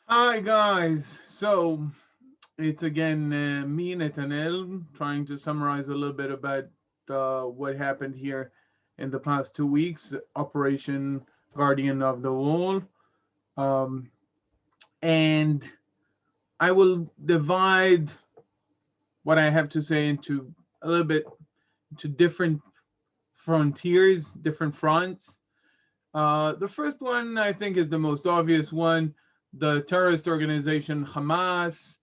Hi guys. So it's again me, Netanel, trying to summarize a little bit about what happened here in the past 2 weeks, Operation Guardian of the Wall, um, and I will divide what I have to say into a little bit to different frontiers, different fronts. The first one I think is the most obvious one: the terrorist organization Hamas,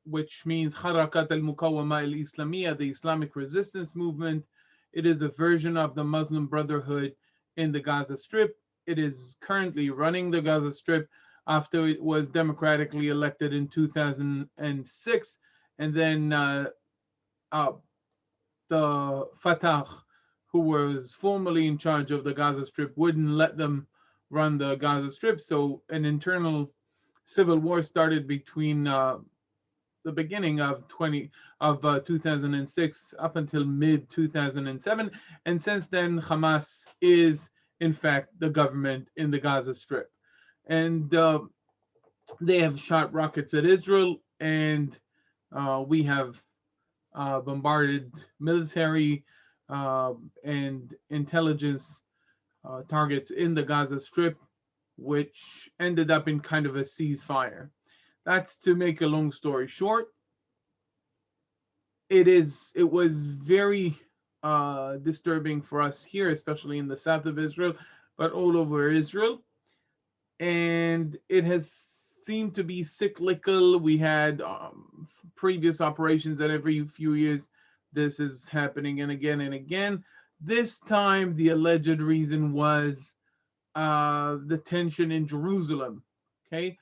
which means Harakat al Muqawama al Islamiyya, the Islamic resistance movement. It is a version of the Muslim Brotherhood in the Gaza Strip. It is currently running the Gaza Strip after it was democratically elected in 2006. And then uh, the Fatah, who was formerly in charge of the Gaza Strip, wouldn't let them run the Gaza Strip. So an internal civil war started between the beginning of 2006 up until mid 2007, and since then Hamas is in fact the government in the Gaza Strip, and they have shot rockets at Israel, and we have bombarded military and intelligence targets in the Gaza Strip, which ended up in kind of a ceasefire. That's to make a long story short. It was very disturbing for us here, especially in the south of Israel, but all over Israel. And it has seemed to be cyclical. We had previous operations that every few years this is happening, and again and again. This time, the alleged reason was the tension in Jerusalem. Okay,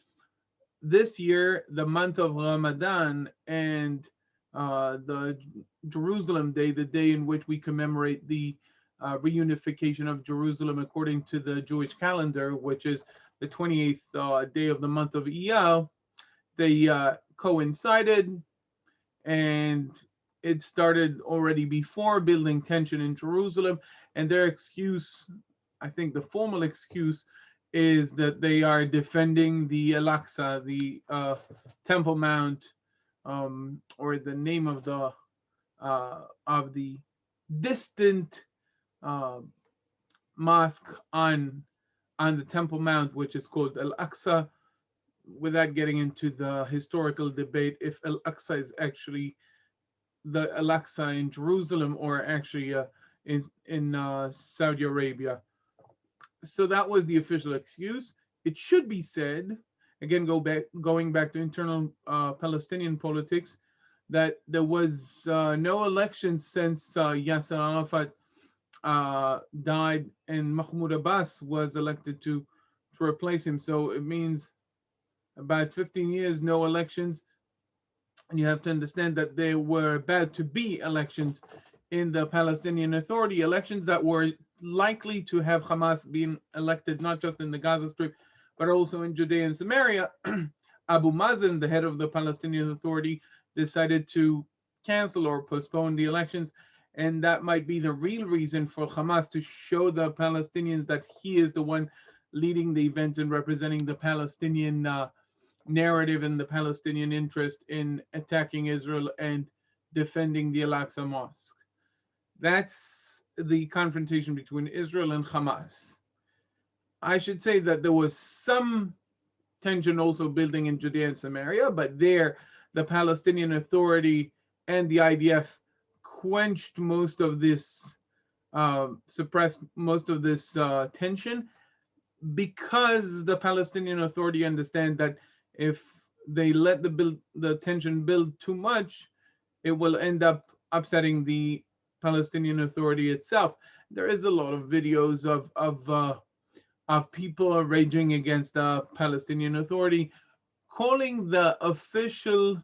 this year, the month of Ramadan and the Jerusalem Day, the day in which we commemorate the reunification of Jerusalem according to the Jewish calendar, which is the 28th day of the month of Iyar, they coincided, and it started already before, building tension in Jerusalem. And their excuse, I think the formal excuse, is that they are defending the Al-Aqsa, the Temple Mount, or the name of the distant uh, mosque on the Temple Mount, which is called Al-Aqsa. Without getting into the historical debate, if Al-Aqsa is actually the Al-Aqsa in Jerusalem or actually in Saudi Arabia. So that was the official excuse. It should be said, again, going back to internal Palestinian politics, that there was no election since Yasser Arafat died and Mahmoud Abbas was elected to replace him. So it means about 15 years, no elections. And you have to understand that there were about to be elections in the Palestinian Authority, elections that were likely to have Hamas being elected not just in the Gaza Strip, but also in Judea and Samaria. Abu Mazen, the head of the Palestinian Authority, decided to cancel or postpone the elections. And that might be the real reason for Hamas to show the Palestinians that he is the one leading the events and representing the Palestinian narrative and the Palestinian interest in attacking Israel and defending the Al-Aqsa Mosque. That's the confrontation between Israel and Hamas. I should say that there was some tension also building in Judea and Samaria, but there the Palestinian Authority and the IDF quenched most of this, suppressed most of this tension, because the Palestinian Authority understand that if they let the tension build too much, it will end up upsetting the Palestinian Authority itself. There is a lot of videos of people raging against the Palestinian Authority, calling the official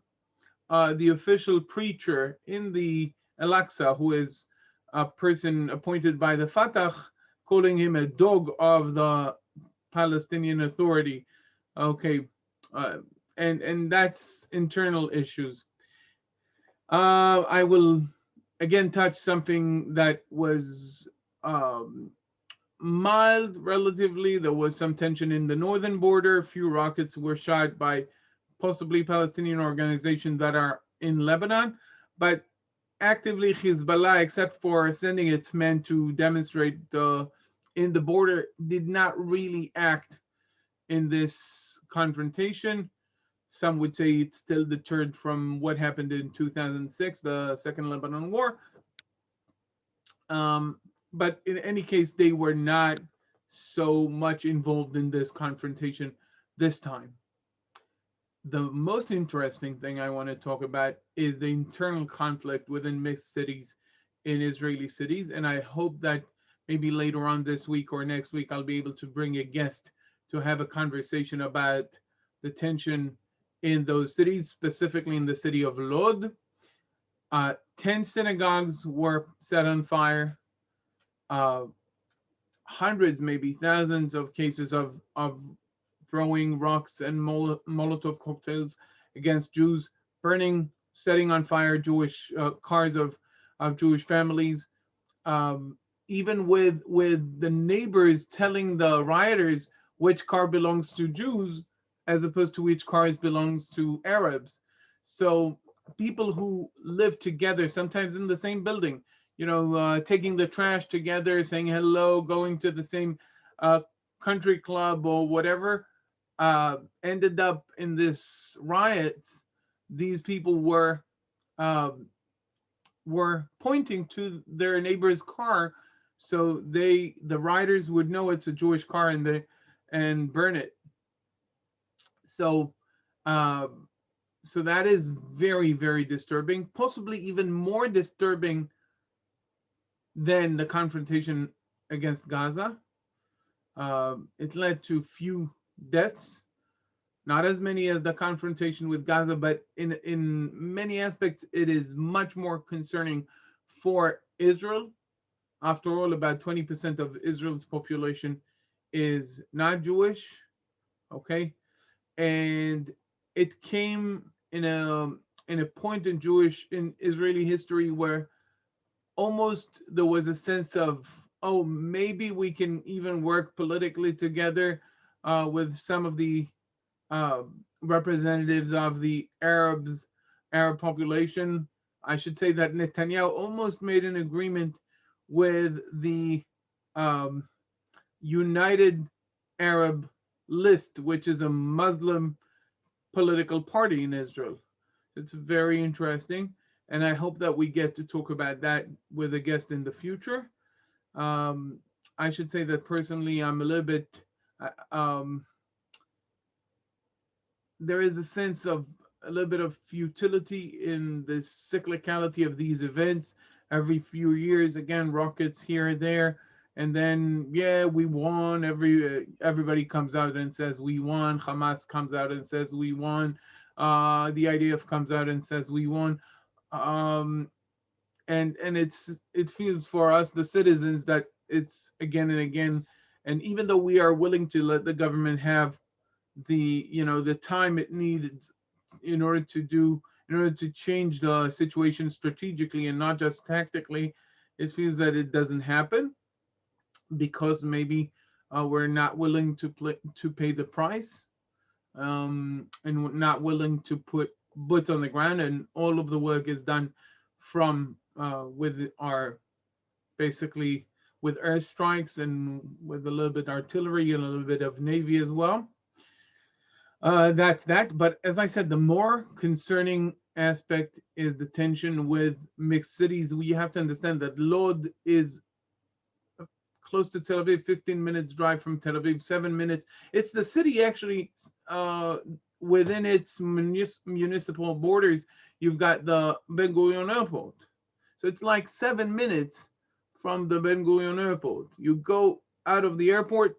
preacher in the Al-Aqsa, who is a person appointed by the Fatah, calling him a dog of the Palestinian Authority. Okay, uh, and that's internal issues. I will again touch something that was um, mild relatively. There was some tension in the northern border. A few rockets were shot by possibly Palestinian organizations that are in Lebanon, but actively Hezbollah, except for sending its men to demonstrate in the border, did not really act in this confrontation. Some would say it's still deterred from what happened in 2006, the Second Lebanon War. Um, but in any case, they were not so much involved in this confrontation this time. The most interesting thing I want to talk about is the internal conflict within mixed cities in Israeli cities. And I hope that maybe later on this week or next week, I'll be able to bring a guest to have a conversation about the tension in those cities, specifically in the city of Lod. 10 synagogues were set on fire. Uh, Hundreds, maybe thousands of cases of throwing rocks and Molotov cocktails against Jews, burning, setting on fire Jewish cars of Jewish families. Um, Even with the neighbors telling the rioters which car belongs to Jews as opposed to which cars belongs to Arabs. So people who live together, sometimes in the same building, taking the trash together, saying hello, going to the same uh, country club or whatever, ended up in this riots. These people um, were pointing to their neighbor's car, so the riders would know it's a Jewish car and burn it. So um, so that is very, very disturbing, possibly even more disturbing than the confrontation against Gaza. It led to few deaths, not as many as the confrontation with Gaza, but in many aspects, it is much more concerning for Israel. After all, about 20% of Israel's population is not Jewish, okay? And it came in a point in Israeli history where almost there was a sense of, oh, maybe we can even work politically together with some of the uh, representatives of the Arab population. I should say that Netanyahu almost made an agreement with the um, United Arab List, which is a Muslim political party in Israel. It's very interesting, and I hope that we get to talk about that with a guest in the future. Um, I should say that personally, I'm a little bit. There is a sense of a little bit of futility in the cyclicality of these events. Every few years, again, rockets here and there, and then yeah, we won. Everybody comes out and says we won. Hamas comes out and says we won. The IDF comes out and says we won. Um, and it feels for us the citizens that it's again and again. And even though we are willing to let the government have the time it needed in order to change the situation strategically and not just tactically, it feels that it doesn't happen because maybe we're not willing to pay the price, and not willing to put boots on the ground, and all of the work is done from with our basically with airstrikes and with a little bit artillery and a little bit of navy as well. That's that. But as I said, the more concerning aspect is the tension with mixed cities. We have to understand that Lod is close to Tel Aviv, 15 minutes drive from Tel Aviv, 7 minutes. It's the city actually within its municipal borders. You've got the Ben Gurion Airport. So it's like 7 minutes from the Ben Gurion Airport. You go out of the airport,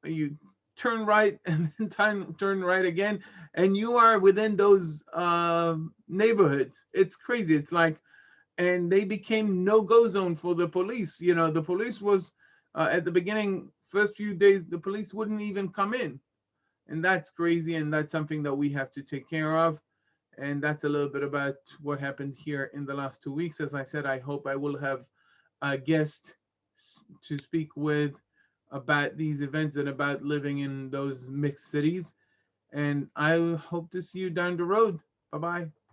you turn right and then turn right again, and you are within those neighborhoods. It's crazy. It's like, and they became no-go zone for the police. The police was at the beginning, first few days, the police wouldn't even come in, and that's crazy. And that's something that we have to take care of. And that's a little bit about what happened here in the last 2 weeks. As I said, I hope I will have a guest to speak with about these events and about living in those mixed cities. And I hope to see you down the road. Bye bye.